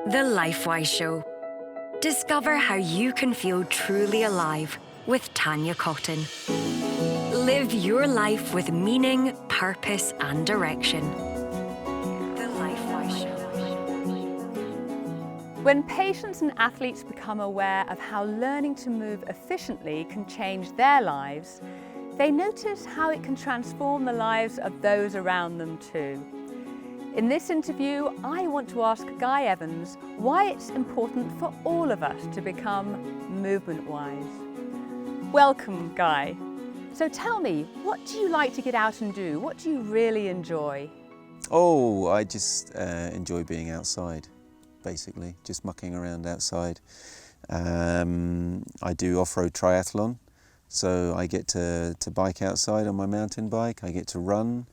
The LifeWise Show. Discover how you can feel truly alive with Tanya Cotton. Live your life with meaning, purpose, and direction. The LifeWise Show. When patients and athletes become aware of how learning to move efficiently can change their lives, they notice how it can transform the lives of those around them too. In this interview, I want to ask Guy Evans why it's important for all of us to become MovementWise. Welcome, Guy. So tell me, what do you like to get out and do? What do you really enjoy? Oh, I just enjoy being outside, basically, just mucking around outside. I do off-road triathlon, so I get to bike outside on my mountain bike, I get to run.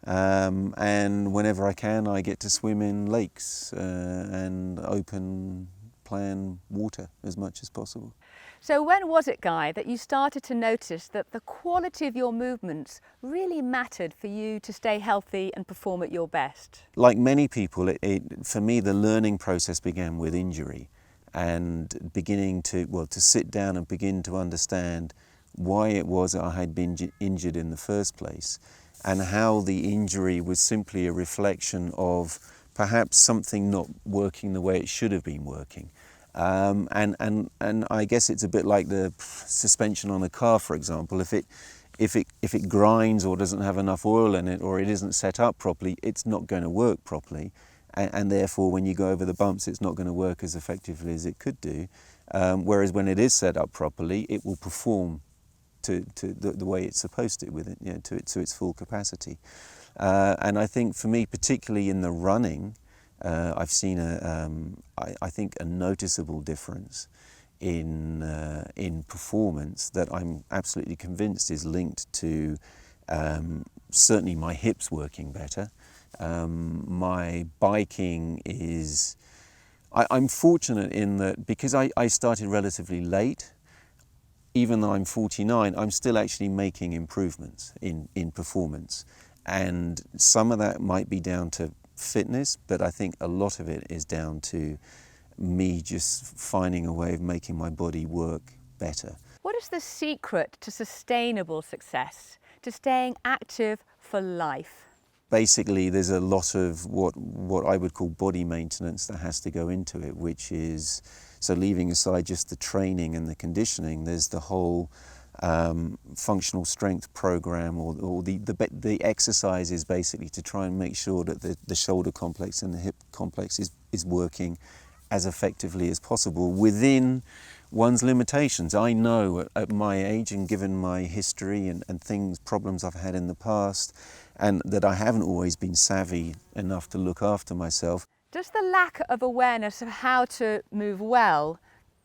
And whenever I can, I get to swim in lakes and open plan water as much as possible. So when was it, Guy, that you started to notice that the quality of your movements really mattered for you to stay healthy and perform at your best? Like many people, for me, the learning process began with injury and beginning to sit down and begin to understand why it was that I had been injured in the first place, and how the injury was simply a reflection of perhaps something not working the way it should have been working. And I guess it's a bit like the suspension on a car, for example. If it grinds or doesn't have enough oil in it, or it isn't set up properly, it's not going to work properly. And therefore, when you go over the bumps, it's not going to work as effectively as it could do. Whereas when it is set up properly, it will perform to the way it's supposed to, with it, to its full capacity. And I think for me, particularly in the running, I've seen I think a noticeable difference in performance that I'm absolutely convinced is linked to certainly my hips working better. My biking is, I'm fortunate in that because I started relatively late. Even though I'm 49, I'm still actually making improvements in performance. And some of that might be down to fitness, but I think a lot of it is down to me just finding a way of making my body work better. What is the secret to sustainable success, to staying active for life? Basically, there's a lot of what I would call body maintenance that has to go into it, which is, so leaving aside just the training and the conditioning, there's the whole functional strength program, or the exercises basically to try and make sure that the shoulder complex and the hip complex is working as effectively as possible within one's limitations. I know at my age, and given my history and problems I've had in the past, and that I haven't always been savvy enough to look after myself. Does the lack of awareness of how to move well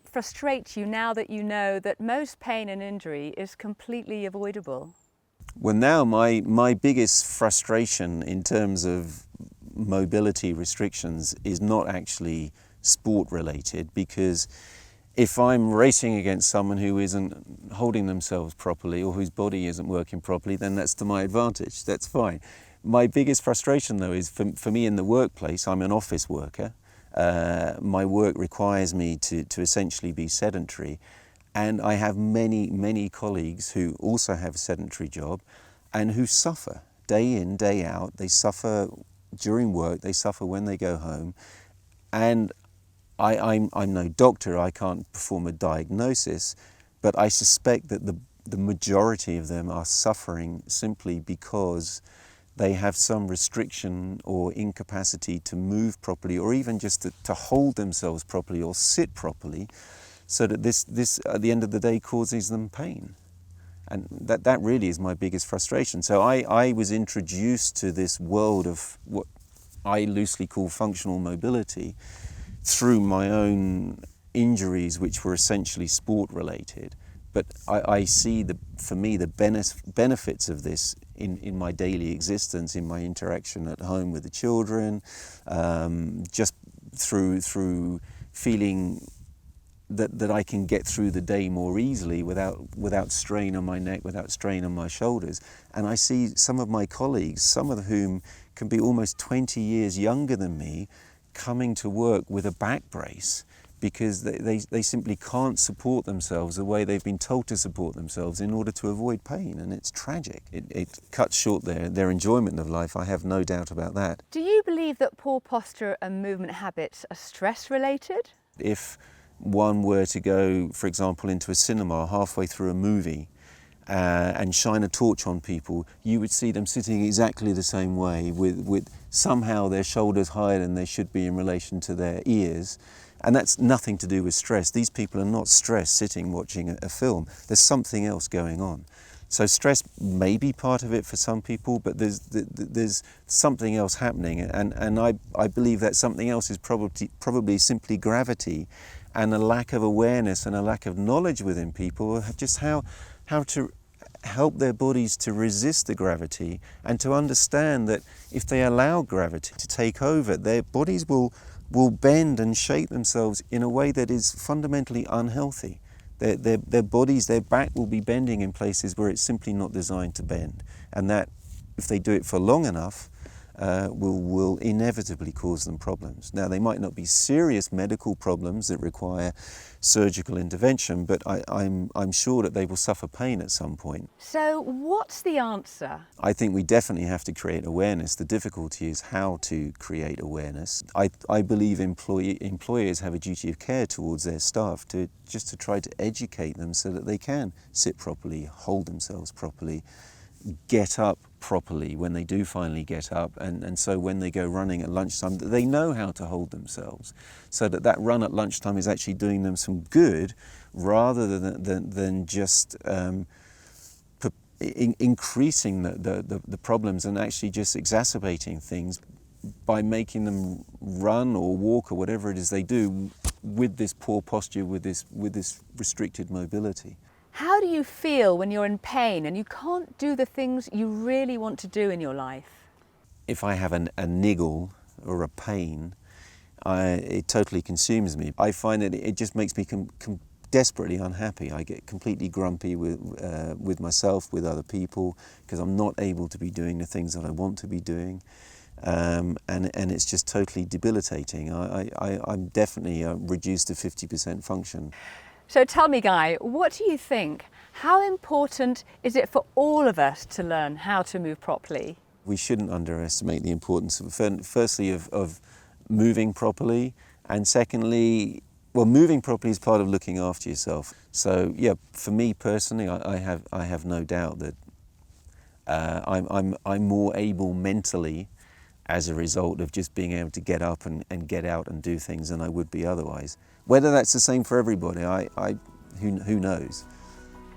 frustrate you now that you know that most pain and injury is completely avoidable? Well, now my biggest frustration in terms of mobility restrictions is not actually sport related, because if I'm racing against someone who isn't holding themselves properly or whose body isn't working properly, then that's to my advantage. That's fine. My biggest frustration, though, is for me in the workplace. I'm an office worker. My work requires me to essentially be sedentary. And I have many colleagues who also have a sedentary job and who suffer day in, day out. They suffer during work, they suffer when they go home. And I'm no doctor, I can't perform a diagnosis, but I suspect that the majority of them are suffering simply because they have some restriction or incapacity to move properly, or even just to hold themselves properly or sit properly, so that this at the end of the day causes them pain. And that really is my biggest frustration. So I was introduced to this world of what I loosely call functional mobility through my own injuries, which were essentially sport related. But I see, for me, the benefits of this in my daily existence, in my interaction at home with the children, just through feeling that I can get through the day more easily without strain on my neck, without strain on my shoulders. And I see some of my colleagues, some of whom can be almost 20 years younger than me, coming to work with a back brace because they simply can't support themselves the way they've been told to support themselves in order to avoid pain, and it's tragic. It cuts short their enjoyment of life, I have no doubt about that. Do you believe that poor posture and movement habits are stress related? If one were to go, for example, into a cinema halfway through a movie and shine a torch on people, you would see them sitting exactly the same way with somehow their shoulders higher than they should be in relation to their ears. And that's nothing to do with stress. These people are not stressed sitting watching a film. There's something else going on. So stress may be part of it for some people, but there's something else happening. And I believe that something else is probably simply gravity and a lack of awareness and a lack of knowledge within people, just how to help their bodies to resist the gravity and to understand that if they allow gravity to take over, their bodies will bend and shape themselves in a way that is fundamentally unhealthy. Their bodies, their back will be bending in places where it's simply not designed to bend. And that, if they do it for long enough, will inevitably cause them problems. Now, they might not be serious medical problems that require surgical intervention, but I'm sure that they will suffer pain at some point. So what's the answer? I think we definitely have to create awareness. The difficulty is how to create awareness. I believe employers have a duty of care towards their staff to try to educate them so that they can sit properly, hold themselves properly, get up properly when they do finally get up, and so when they go running at lunchtime, they know how to hold themselves, so that run at lunchtime is actually doing them some good rather than just increasing the problems and actually just exacerbating things by making them run or walk or whatever it is they do with this poor posture, with this restricted mobility. How do you feel when you're in pain and you can't do the things you really want to do in your life? If I have a niggle or a pain, it totally consumes me. I find that it just makes me desperately unhappy. I get completely grumpy with myself, with other people, because I'm not able to be doing the things that I want to be doing. And it's just totally debilitating. I'm definitely reduced to 50% function. So tell me, Guy, what do you think? How important is it for all of us to learn how to move properly? We shouldn't underestimate the importance, firstly, of moving properly, and secondly, well, moving properly is part of looking after yourself. So, yeah, for me personally, I have no doubt that I'm more able mentally as a result of just being able to get up and get out and do things than I would be otherwise. Whether that's the same for everybody, who knows?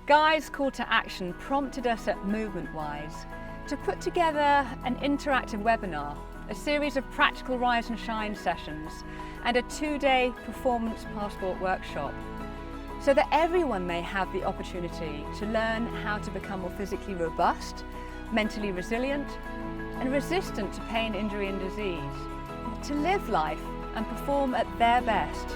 Guy's call to action prompted us at MovementWise to put together an interactive webinar, a series of practical rise and shine sessions, and a 2-day performance passport workshop, so that everyone may have the opportunity to learn how to become more physically robust, mentally resilient, and resistant to pain, injury and disease, to live life and perform at their best.